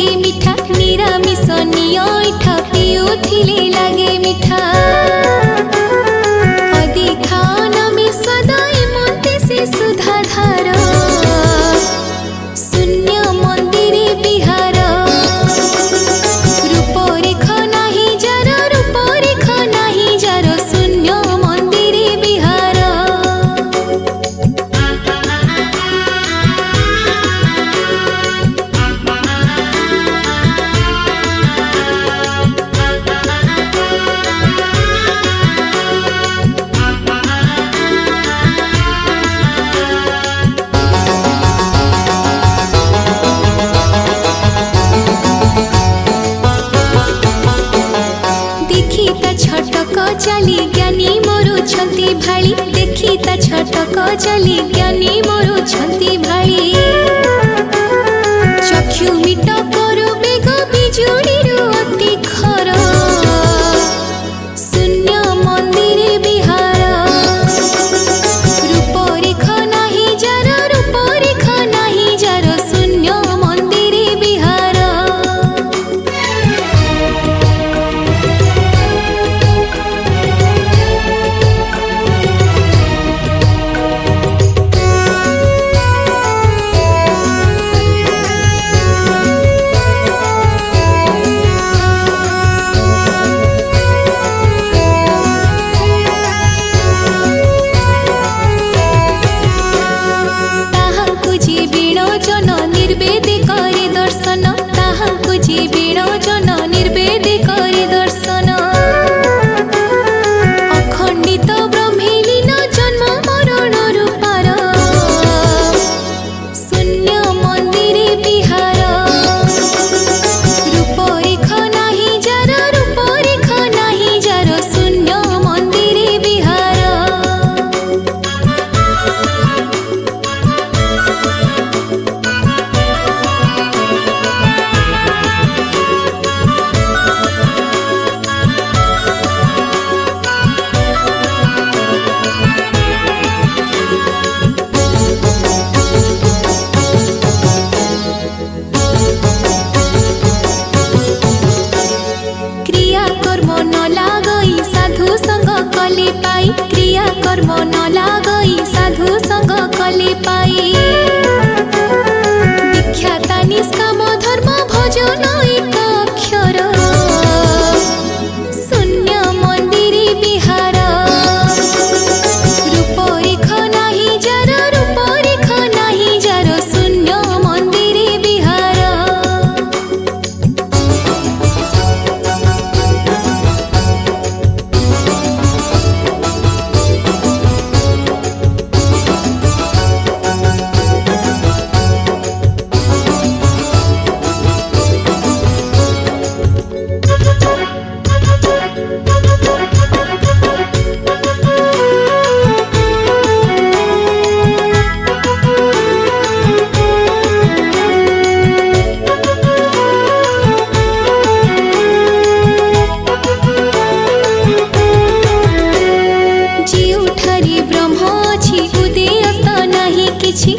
लागे मिठा निरामिष नियठा पिउथिले लागे मिठा अदेखा नमिष सदाई मते से सुधा धार शून्य मंदिरे विहार रूपरेख नाही जार रूपरेख नाही जार शून्य मंदिरे विहार छटक चली ज्ञानी मोरु छंती भाली देखी ता छटक चली ज्ञानी मोरु छंती भाली चक्षु मिट करू बेग बिजुड़ी अति खर शून्य मंदिरे विहार रूपरेख नाही जार रूपरेख नाही जार शून्य मंदिरे विहार जन निर्वेद करे दर्शन ताहांकु जे जन निर्वेद करे दर्शन अखंडित ब्रह्मेलीन जन्म मरण रूपार शून्य मंदिरे विहार रूपरेख नाही जार रूपरेख नाही जार शून्य मंदिरे विहार साधु संग कले पाई क्रिया कर्म न लागई साधु संग कले पाई विख्याता निष्काम धर्म भजन एक अक्षर शून्य मंदिरे विहार रूपरेख नाही जार रूपरेख नाही जार शून्य मंदिरे विहार छी